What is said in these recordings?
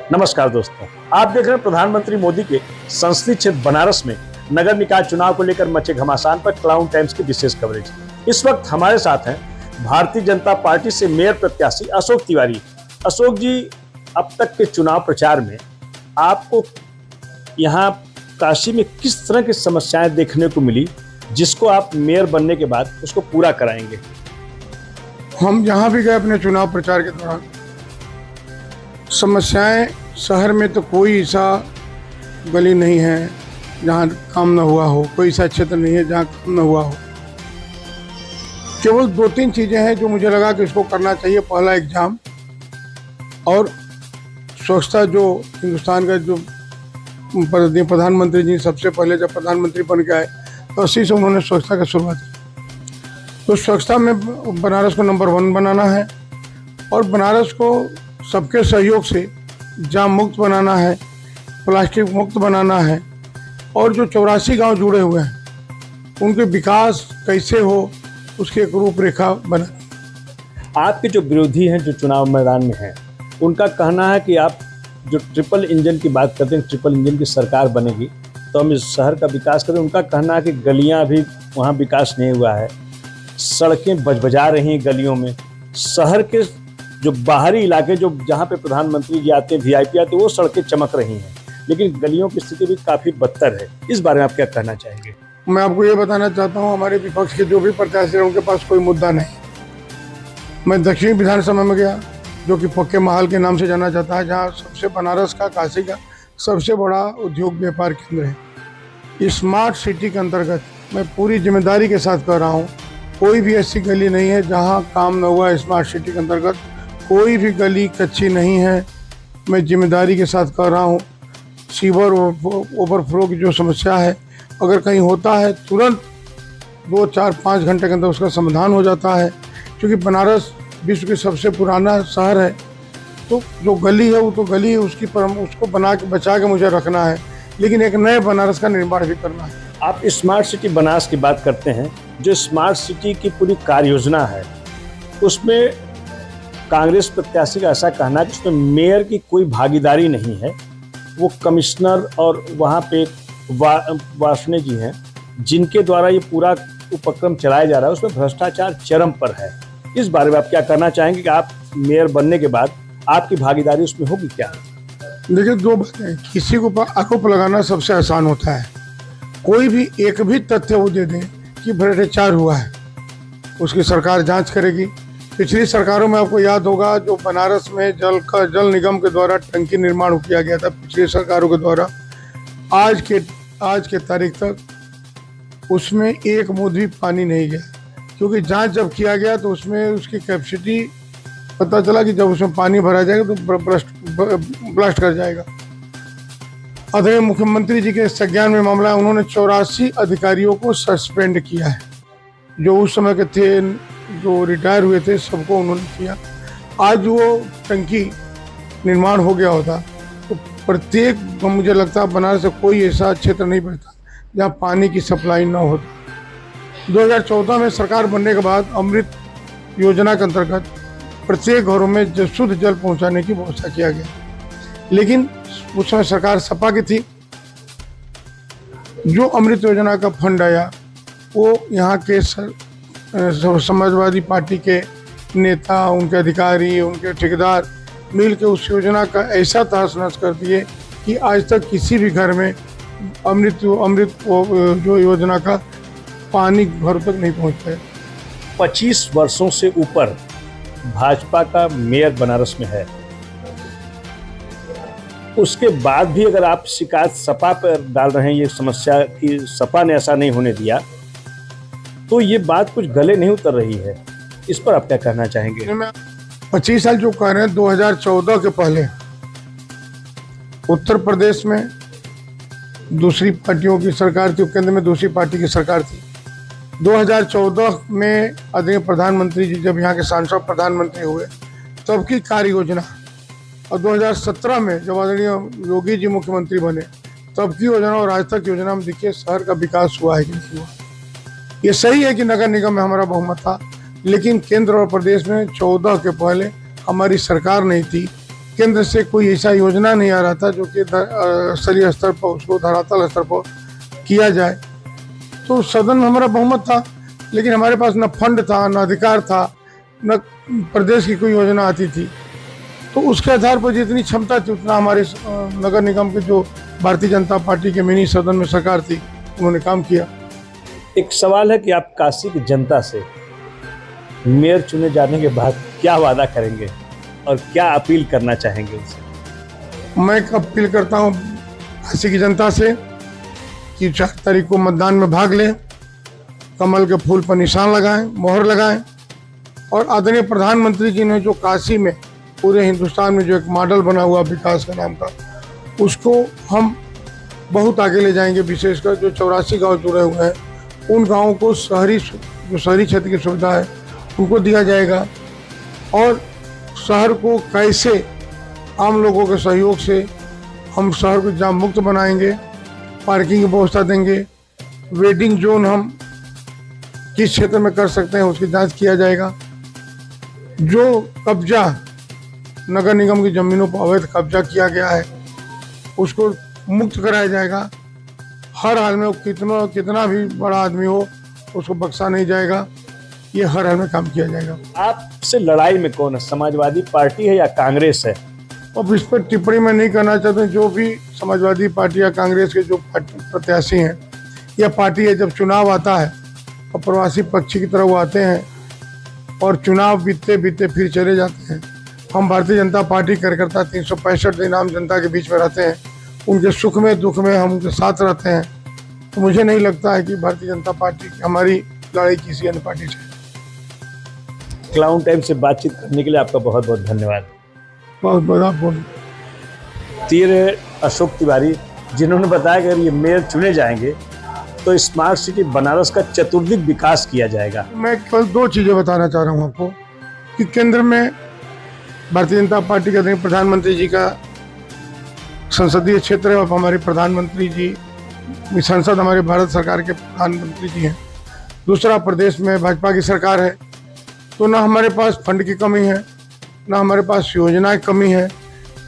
नमस्कार दोस्तों, आप देख रहे हैं प्रधानमंत्री मोदी के संसदीय क्षेत्र बनारस में नगर निकाय चुनाव को लेकर मचे घमासान पर क्राउन टाइम्स की विशेष कवरेज। इस वक्त हमारे साथ हैं भारतीय जनता पार्टी से मेयर प्रत्याशी अशोक तिवारी। अशोक जी, अब तक के चुनाव प्रचार में आपको यहाँ काशी में किस तरह की समस्याएं देखने को मिली जिसको आप मेयर बनने के बाद उसको पूरा कराएंगे? हम जहाँ भी गए अपने चुनाव प्रचार के दौरान, समस्याएं शहर में तो कोई ऐसा गली नहीं है जहाँ काम न हुआ हो, कोई ऐसा क्षेत्र नहीं है जहाँ काम न हुआ हो। केवल 2-3 चीज़ें हैं जो मुझे लगा कि इसको करना चाहिए। पहला एग्जाम और स्वच्छता, जो हिंदुस्तान का जो प्रधानमंत्री जी सबसे पहले जब प्रधानमंत्री बन के आए तो 80 से उन्होंने स्वच्छता की शुरुआत की। तो स्वच्छता में बनारस को नंबर 1 बनाना है और बनारस को सबके सहयोग से जाम मुक्त बनाना है, प्लास्टिक मुक्त बनाना है और जो 84 गांव जुड़े हुए हैं उनके विकास कैसे हो उसकी एक रूपरेखा बना। आपके जो विरोधी हैं जो चुनाव मैदान में हैं, उनका कहना है कि आप जो ट्रिपल इंजन की बात करते हैं, ट्रिपल इंजन की सरकार बनेगी तो हम इस शहर का विकास करें। उनका कहना है कि गलियां अभी वहाँ विकास नहीं हुआ है, सड़कें बजबजा रही हैं गलियों में, शहर के जो बाहरी इलाके जो जहाँ पे प्रधानमंत्री जी आते हैं, वीआईपी आते हैं, वो सड़कें चमक रही हैं, लेकिन गलियों की स्थिति भी काफ़ी बदतर है। इस बारे में आप क्या कहना चाहेंगे? मैं आपको ये बताना चाहता हूँ, हमारे विपक्ष के जो भी प्रत्याशी हैं उनके पास कोई मुद्दा नहीं। मैं दक्षिणी विधानसभा में गया जो कि पक्के महल के नाम से जाना जाता है, जहाँ सबसे बनारस का, काशी का सबसे बड़ा उद्योग व्यापार केंद्र है। स्मार्ट सिटी के अंतर्गत मैं पूरी जिम्मेदारी के साथ कह रहा हूँ, कोई भी ऐसी गली नहीं है जहाँ काम न हुआ है। स्मार्ट सिटी के अंतर्गत कोई भी गली कच्ची नहीं है। मैं जिम्मेदारी के साथ कह रहा हूँ, सीवर ओवरफ्लो की जो समस्या है, अगर कहीं होता है तुरंत 2, 4, 5 घंटे के अंदर उसका समाधान हो जाता है। क्योंकि बनारस विश्व की सबसे पुराना शहर है, तो जो गली है वो तो गली है, उसको बना के बचा के मुझे रखना है, लेकिन एक नए बनारस का निर्माण भी करना है। आप स्मार्ट सिटी बनारस की बात करते हैं, जो स्मार्ट सिटी की पूरी कार्य योजना है उसमें कांग्रेस प्रत्याशी का ऐसा कहना है कि उसमें मेयर की कोई भागीदारी नहीं है। वो कमिश्नर और वहाँ पे वार्ष्णेय जी हैं जिनके द्वारा ये पूरा उपक्रम चलाया जा रहा है, उसमें भ्रष्टाचार चरम पर है। इस बारे में आप क्या कहना चाहेंगे कि आप मेयर बनने के बाद आपकी भागीदारी उसमें होगी क्या? देखिए, 2 बातें। किसी को आरोप लगाना सबसे आसान होता है, कोई भी एक भी तथ्य वो दे दें कि भ्रष्टाचार हुआ है, उसकी सरकार जांच करेगी। पिछली सरकारों में आपको याद होगा, जो बनारस में जल निगम के द्वारा टंकी निर्माण किया गया था पिछली सरकारों के द्वारा, आज के तारीख तक उसमें एक बूंद भी पानी नहीं गया। क्योंकि जांच जब किया गया तो उसमें उसकी कैपेसिटी पता चला कि जब उसमें पानी भरा जाएगा तो ब्लास्ट कर जाएगा। आदरणीय मुख्यमंत्री जी के संज्ञान में मामला है, उन्होंने 84 अधिकारियों को सस्पेंड किया है। जो उस समय के थे, जो रिटायर हुए थे, सबको उन्होंने किया। आज वो टंकी निर्माण हो गया होता तो प्रत्येक, मुझे लगता है बनारस से कोई ऐसा क्षेत्र नहीं पड़ता जहाँ पानी की सप्लाई ना होता। 2014 में सरकार बनने के बाद अमृत योजना के अंतर्गत प्रत्येक घरों में शुद्ध जल पहुंचाने की व्यवस्था किया गया, लेकिन उस समय सरकार सपा की थी। जो अमृत योजना का फंड आया वो यहाँ के समाजवादी पार्टी के नेता, उनके अधिकारी, उनके ठेकेदार मिल के उस योजना का ऐसा तहस नहस कर दिए कि आज तक किसी भी घर में अमृत जो योजना का पानी घर तक नहीं पहुँच पाया। 25 वर्षों से ऊपर भाजपा का मेयर बनारस में है, उसके बाद भी अगर आप शिकायत सपा पर डाल रहे हैं ये समस्या कि सपा ने ऐसा नहीं होने दिया, तो ये बात कुछ गले नहीं उतर रही है। इस पर आप क्या कहना चाहेंगे? 25 साल जो कह रहे हैं, 2014 के पहले उत्तर प्रदेश में दूसरी पार्टियों की सरकार थी, केंद्र में दूसरी पार्टी की सरकार थी। 2014 में आदरणीय प्रधानमंत्री जी जब यहाँ के सांसद प्रधानमंत्री हुए तब की कार्य योजना, और 2017 में जब आदरणीय योगी जी मुख्यमंत्री बने तब की योजना और आज तक योजना में देखिए शहर का विकास हुआ है कि नहीं हुआ। ये सही है कि नगर निगम में हमारा बहुमत था, लेकिन केंद्र और प्रदेश में 14 के पहले हमारी सरकार नहीं थी केंद्र से कोई ऐसा योजना नहीं आ रहा था जो कि स्तरीय स्तर पर उसको धरातल स्तर पर किया जाए। तो सदन में हमारा बहुमत था, लेकिन हमारे पास न फंड था, न अधिकार था, न प्रदेश की कोई योजना आती थी। तो उसके आधार पर जितनी क्षमता थी उतना हमारे नगर निगम के जो भारतीय जनता पार्टी के मिनी सदन में सरकार थी उन्होंने काम किया। एक सवाल है कि आप काशी की जनता से मेयर चुने जाने के बाद क्या वादा करेंगे और क्या अपील करना चाहेंगे उनसे? मैं अपील करता हूँ काशी की जनता से कि 4 तारीख को मतदान में भाग लें, कमल के फूल पर निशान लगाएं, मोहर लगाएं और आदरणीय प्रधानमंत्री जी ने जो काशी में पूरे हिंदुस्तान में जो एक मॉडल बना हुआ विकास का नाम का, उसको हम बहुत आगे ले जाएंगे। विशेषकर जो 84 गांव जुड़े हुए हैं उन गांवों को शहरी क्षेत्र की सुविधा है उनको दिया जाएगा और शहर को कैसे आम लोगों के सहयोग से हम शहर को जाम मुक्त बनाएंगे, पार्किंग की व्यवस्था देंगे, वेटिंग जोन हम किस क्षेत्र में कर सकते हैं उसकी जांच किया जाएगा। जो कब्जा नगर निगम की जमीनों पर अवैध कब्जा किया गया है उसको मुक्त कराया जाएगा। हर हाल में कितना भी बड़ा आदमी हो उसको बख्शा नहीं जाएगा, ये हर हाल में काम किया जाएगा। आपसे लड़ाई में कौन है, समाजवादी पार्टी है या कांग्रेस है? अब इस पर टिप्पणी मैं नहीं करना चाहता। जो भी समाजवादी पार्टी या कांग्रेस के जो प्रत्याशी हैं या पार्टी है, जब चुनाव आता है और प्रवासी पक्षी की तरह वो आते हैं और चुनाव बीतते बीतते फिर चले जाते हैं। हम भारतीय जनता पार्टी कार्यकर्ता 365 दिन आम जनता के बीच में रहते हैं, उनके सुख में दुख में हम उनके साथ रहते हैं। तो मुझे नहीं लगता है कि भारतीय जनता पार्टी हमारी लड़ाई किसी अन्य पार्टी से। क्लाउन टाइम से बातचीत करने के लिए आपका बहुत बहुत धन्यवाद। बहुत बहुत तीर अशोक तिवारी, जिन्होंने बताया कि अगर ये मेयर चुने जाएंगे तो स्मार्ट सिटी बनारस का चतुर्दिक विकास किया जाएगा। मैं केवल 2 चीज़ें बताना चाह रहा हूँ आपको कि केंद्र में भारतीय जनता पार्टी के आदरणीय प्रधानमंत्री जी का संसदीय क्षेत्र है और हमारे प्रधानमंत्री जी संसद हमारे भारत सरकार के प्रधानमंत्री जी हैं। दूसरा, प्रदेश में भाजपा की सरकार है, तो ना हमारे पास फंड की कमी है, ना हमारे पास योजना की कमी है,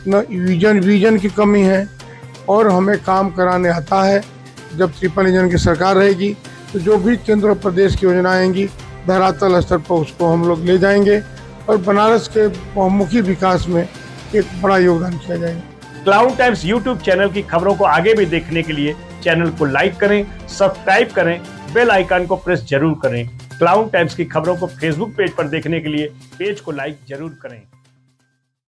न विजन की कमी है और हमें काम कराने आता है। जब ट्रिपल इंजन की सरकार रहेगी तो जो भी केंद्र और प्रदेश की योजना आएंगी धरातल स्तर पर उसको हम लोग ले जाएंगे और बनारस के बहुमुखी विकास में एक बड़ा योगदान किया जाएगा। क्लाउन टाइम्स यूट्यूब चैनल की खबरों को आगे भी देखने के लिए चैनल को लाइक करें, सब्सक्राइब करें, बेल आइकन को प्रेस जरूर करें। क्लाउन टाइम्स की खबरों को फेसबुक पेज पर देखने के लिए पेज को लाइक जरूर करें।